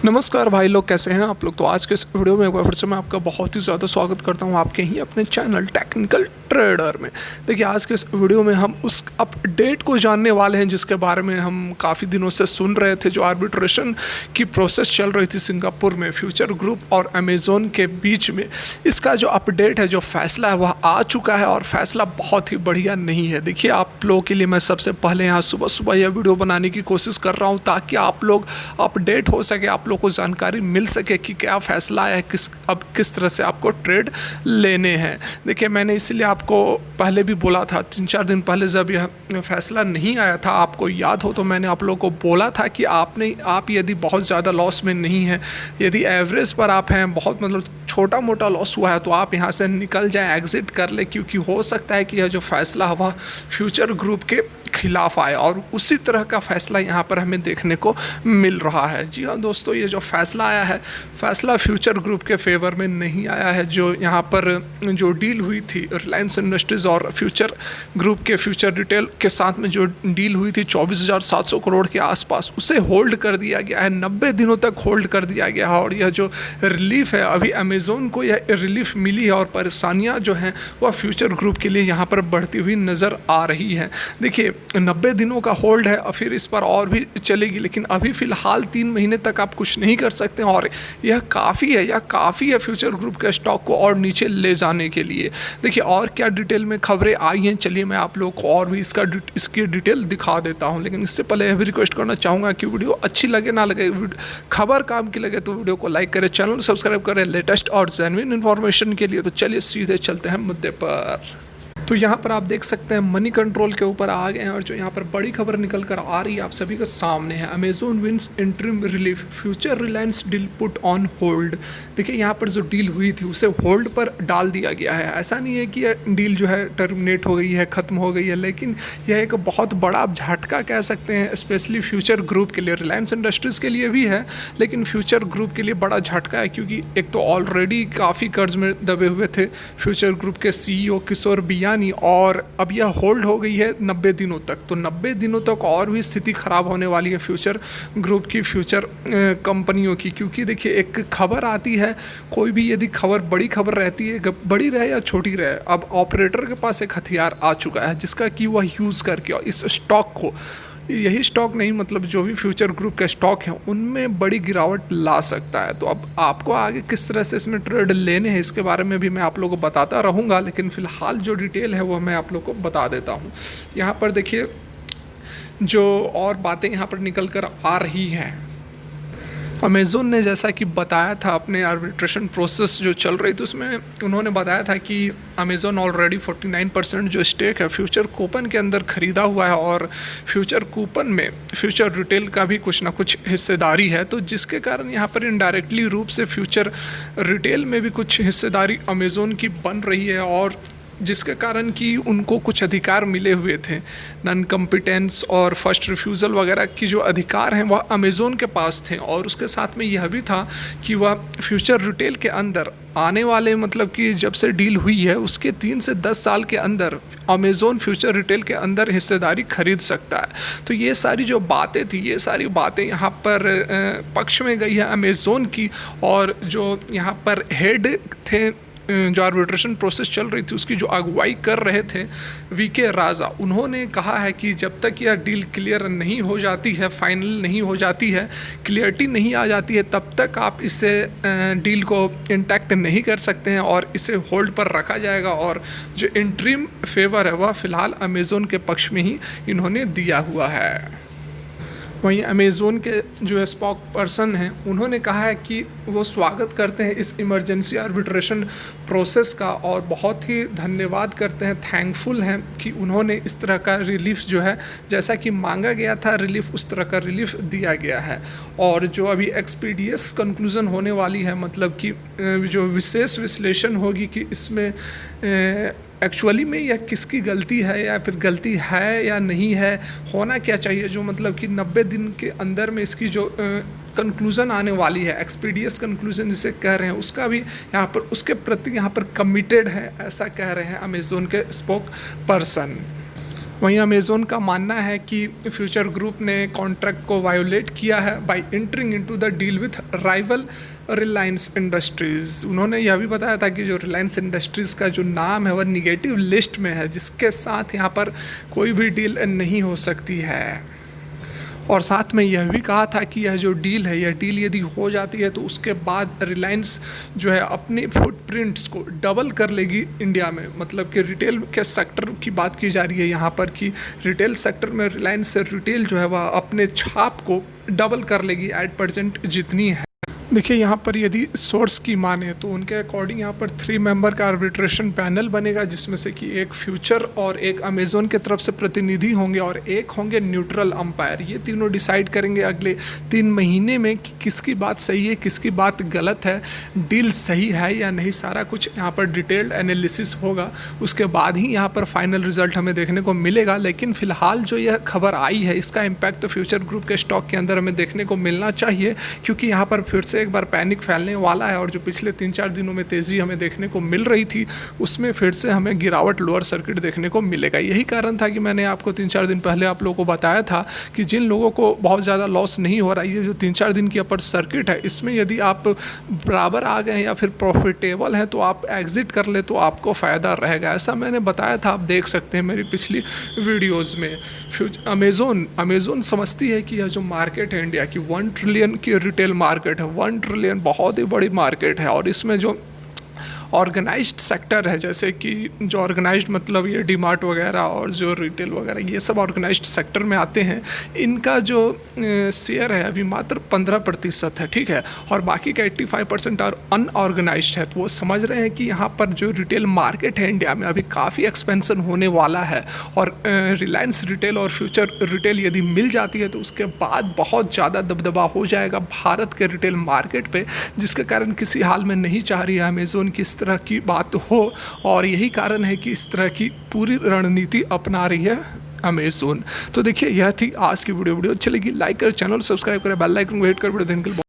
नमस्कार भाई लोग, कैसे हैं आप लोग। तो आज के इस वीडियो में एक बार फिर से मैं आपका बहुत ही ज़्यादा स्वागत करता हूं आपके ही अपने चैनल टेक्निकल ट्रेडर में। देखिए, आज के इस वीडियो में हम उस अपडेट को जानने वाले हैं जिसके बारे में हम काफ़ी दिनों से सुन रहे थे। जो आर्बिट्रेशन की प्रोसेस चल रही थी सिंगापुर में फ्यूचर ग्रुप और अमेज़न के बीच में, इसका जो अपडेट है, जो फैसला है, वह आ चुका है और फैसला बहुत ही बढ़िया नहीं है। देखिए, आप लोगों के लिए मैं सबसे पहले यहाँ सुबह सुबह यह वीडियो बनाने की कोशिश कर रहा हूँ ताकि आप लोग अपडेट हो सके, आप लोग को जानकारी मिल सके कि क्या फैसला आया है, किस तरह से आपको ट्रेड लेने हैं। देखिए, मैंने इसलिए आपको पहले भी बोला था, 3-4 दिन पहले जब यह फैसला नहीं आया था, आपको याद हो तो मैंने आप लोगों को बोला था कि आप यदि बहुत ज़्यादा लॉस में नहीं हैं, यदि एवरेज पर आप हैं, बहुत मतलब छोटा मोटा लॉस हुआ है, तो आप यहाँ से निकल जाएं, एग्जिट कर ले, क्योंकि हो सकता है कि यह जो फैसला हुआ फ्यूचर ग्रुप के खिलाफ आए। और उसी तरह का फैसला यहाँ पर हमें देखने को मिल रहा है। जी हाँ दोस्तों, ये जो फैसला आया है, फैसला फ्यूचर ग्रुप के फेवर में नहीं आया है। जो यहाँ पर जो डील हुई थी रिलायंस इंडस्ट्रीज़ और फ्यूचर ग्रुप के फ्यूचर रिटेल के साथ में, जो डील हुई थी 24,700 करोड़ के आसपास, उसे होल्ड कर दिया गया है, 90 दिनों तक होल्ड कर दिया गया है। और यह जो रिलीफ है, अभी अमेज़न को यह रिलीफ मिली है और परेशानियाँ जो हैं वह फ्यूचर ग्रुप के लिए यहाँ पर बढ़ती हुई नज़र आ रही है। देखिए, 90 दिनों का होल्ड है और फिर इस पर और भी चलेगी, लेकिन अभी फ़िलहाल 3 महीने तक आप कुछ नहीं कर सकते हैं। और यह काफ़ी है फ्यूचर ग्रुप के स्टॉक को और नीचे ले जाने के लिए। देखिए, और क्या डिटेल में खबरें आई हैं, चलिए मैं आप लोगों को और भी इसकी डिटेल दिखा देता हूं। लेकिन इससे पहले यह भी रिक्वेस्ट करना चाहूँगा कि वीडियो अच्छी लगे ना लगे, खबर काम की लगे तो वीडियो को लाइक करें, चैनल सब्सक्राइब करें लेटेस्ट और जेन्युइन इन्फॉर्मेशन के लिए। तो चलिए सीधे चलते हैं मुद्दे पर। तो यहाँ पर आप देख सकते हैं मनी कंट्रोल के ऊपर आ गए हैं और जो यहाँ पर बड़ी खबर निकल कर आ रही है आप सभी के सामने है, Amazon wins interim relief, Future Reliance deal put on hold. देखिए, यहाँ पर जो डील हुई थी उसे होल्ड पर डाल दिया गया है। ऐसा नहीं है कि यह डील जो है टर्मिनेट हो गई है, ख़त्म हो गई है, लेकिन यह एक बहुत बड़ा झटका कह सकते हैं, स्पेशली फ्यूचर ग्रुप के लिए। रिलायंस इंडस्ट्रीज़ के लिए भी है, लेकिन फ्यूचर ग्रुप के लिए बड़ा झटका है, क्योंकि एक तो ऑलरेडी काफ़ी कर्ज में दबे हुए थे फ्यूचर ग्रुप के CEO किशोर बियानी, और अब यह होल्ड हो गई है 90 दिनों तक। तो 90 दिनों तक और भी स्थिति खराब होने वाली है फ्यूचर ग्रुप की, फ्यूचर कंपनियों की। क्योंकि देखिए, एक खबर आती है, कोई भी यदि खबर बड़ी खबर रहती है, बड़ी रहे या छोटी रहे, अब ऑपरेटर के पास एक हथियार आ चुका है जिसका कि वह यूज़ करके इस स्टॉक को, यही स्टॉक नहीं मतलब जो भी फ्यूचर ग्रुप के स्टॉक हैं उनमें बड़ी गिरावट ला सकता है। तो अब आपको आगे किस तरह से इसमें ट्रेड लेने हैं, इसके बारे में भी मैं आप लोगों को बताता रहूँगा, लेकिन फ़िलहाल जो डिटेल है वो मैं आप लोगों को बता देता हूँ। यहाँ पर देखिए, जो और बातें यहाँ पर निकल कर आ रही हैं, अमेज़न ने जैसा कि बताया था अपने आर्बिट्रेशन प्रोसेस जो चल रही थी उसमें, उन्होंने बताया था कि अमेज़न ऑलरेडी 49% जो स्टेक है फ्यूचर कूपन के अंदर ख़रीदा हुआ है, और फ्यूचर कूपन में फ्यूचर रिटेल का भी कुछ ना कुछ हिस्सेदारी है। तो जिसके कारण यहाँ पर इनडायरेक्टली रूप से फ्यूचर रिटेल में भी कुछ हिस्सेदारी अमेज़न की बन रही है, और जिसके कारण कि उनको कुछ अधिकार मिले हुए थे, नॉन कॉम्पिटेंस और फर्स्ट रिफ्यूज़ल वगैरह की जो अधिकार हैं वह अमेज़न के पास थे। और उसके साथ में यह भी था कि वह फ्यूचर रिटेल के अंदर आने वाले, मतलब कि जब से डील हुई है उसके 3 से 10 साल के अंदर अमेज़न फ्यूचर रिटेल के अंदर हिस्सेदारी खरीद सकता है। तो ये सारी जो बातें थी, ये सारी बातें यहाँ पर पक्ष में गई है अमेज़न की। और जो यहाँ पर हेड थे, जो आर्बिट्रेशन प्रोसेस चल रही थी उसकी जो अगुवाई कर रहे थे VK राजा, उन्होंने कहा है कि जब तक यह डील क्लियर नहीं हो जाती है, फाइनल नहीं हो जाती है, क्लियरिटी नहीं आ जाती है, तब तक आप इसे डील को इंटैक्ट नहीं कर सकते हैं और इसे होल्ड पर रखा जाएगा। और जो इंटरिम फेवर है वह फ़िलहाल अमेज़न के पक्ष में ही इन्होंने दिया हुआ है। वहीं अमेज़न के जो स्पॉक पर्सन हैं उन्होंने कहा है कि वो स्वागत करते हैं इस इमरजेंसी आर्बिट्रेशन प्रोसेस का, और बहुत ही धन्यवाद करते हैं, थैंकफुल हैं कि उन्होंने इस तरह का रिलीफ जो है, जैसा कि मांगा गया था रिलीफ, उस तरह का रिलीफ दिया गया है। और जो अभी एक्सपीडियस कंक्लूज़न होने वाली है, मतलब कि जो विशेष विश्लेषण होगी कि इसमें एक्चुअली में यह किसकी गलती है या फिर गलती है या नहीं है, होना क्या चाहिए, जो मतलब कि 90 दिन के अंदर में इसकी जो कंक्लूज़न आने वाली है, एक्सपीडियस कंक्लूज़न जिसे कह रहे हैं, उसका भी यहाँ पर उसके प्रति यहाँ पर कमिटेड है, ऐसा कह रहे हैं अमेज़न के स्पोक पर्सन। वहीं अमेज़न का मानना है कि फ्यूचर ग्रुप ने कॉन्ट्रैक्ट को वायोलेट किया है bye entering into the deal with rival Reliance industries. उन्होंने यह भी बताया था कि जो रिलायंस इंडस्ट्रीज़ का जो नाम है वह निगेटिव लिस्ट में है, जिसके साथ यहाँ पर कोई भी डील नहीं हो सकती है। और साथ में यह भी कहा था कि यह जो डील है, यह डील यदि हो जाती है तो उसके बाद रिलायंस जो है अपने फुटप्रिंट्स को डबल कर लेगी इंडिया में। मतलब कि रिटेल के सेक्टर की बात की जा रही है यहाँ पर कि रिटेल सेक्टर में रिलायंस रिटेल जो है वह अपने छाप को डबल कर लेगी एट प्रेजेंट जितनी है। देखिए यहाँ पर यदि सोर्स की माने तो उनके अकॉर्डिंग यहाँ पर 3 मेंबर का आर्बिट्रेशन पैनल बनेगा, जिसमें से कि एक फ्यूचर और एक अमेज़न की तरफ से प्रतिनिधि होंगे और एक होंगे न्यूट्रल अंपायर। ये तीनों डिसाइड करेंगे अगले 3 महीने में कि किसकी बात सही है, किसकी बात गलत है, डील सही है या नहीं। सारा कुछ यहाँ पर डिटेल्ड एनालिसिस होगा, उसके बाद ही यहाँ पर फाइनल रिजल्ट हमें देखने को मिलेगा। लेकिन फ़िलहाल जो यह खबर आई है इसका इम्पैक्ट तो फ्यूचर ग्रुप के स्टॉक के अंदर हमें देखने को मिलना चाहिए, क्योंकि यहाँ पर फिर से एक बार पैनिक फैलने वाला है। और जो पिछले 3-4 दिनों में तेज़ी हमें देखने को मिल रही थी उसमें फिर से हमें गिरावट लोअर सर्किट देखने को मिलेगा। यही कारण था कि मैंने आपको 3-4 दिन पहले आप लोगों को बताया था कि जिन लोगों को बहुत ज़्यादा लॉस नहीं हो रहा है, ये जो 3-4 दिन की अपर सर्किट है इसमें यदि आप बराबर आ गए हैं या फिर प्रॉफिटेबल हैं तो आप एग्जिट कर ले तो आपको फ़ायदा रहेगा। ऐसा मैंने बताया था, आप देख सकते हैं मेरी पिछली वीडियोज़ में। अमेज़न समझती है कि यह जो मार्केट है इंडिया की 1 ट्रिलियन की रिटेल मार्केट है, 1 ट्रिलियन बहुत ही बड़ी मार्केट है। और इसमें जो ऑर्गेनाइज्ड सेक्टर है, जैसे कि जो ऑर्गेनाइज्ड मतलब ये डीमार्ट वगैरह और जो रिटेल वगैरह ये सब ऑर्गेनाइज्ड सेक्टर में आते हैं, इनका जो शेयर है अभी मात्र 15% है, ठीक है। और बाकी का 85% और अनऑर्गेनाइज्ड है। तो वो समझ रहे हैं कि यहाँ पर जो रिटेल मार्केट है इंडिया में अभी काफ़ी एक्सपेंशन होने वाला है। और रिलायंस रिटेल और फ्यूचर रिटेल यदि मिल जाती है तो उसके बाद बहुत ज़्यादा दबदबा हो जाएगा भारत के रिटेल मार्केट पे, जिसके कारण किसी हाल में नहीं चाह रही है अमेज़न की इस तरह की बात हो। और यही कारण है कि इस तरह की पूरी रणनीति अपना रही है अमेज़न। तो देखिए यह थी आज की वीडियो अच्छी लगी लाइक करें, चैनल सब्सक्राइब करें, बेल आइकन को हिट कर वीडियो देखने के लिए।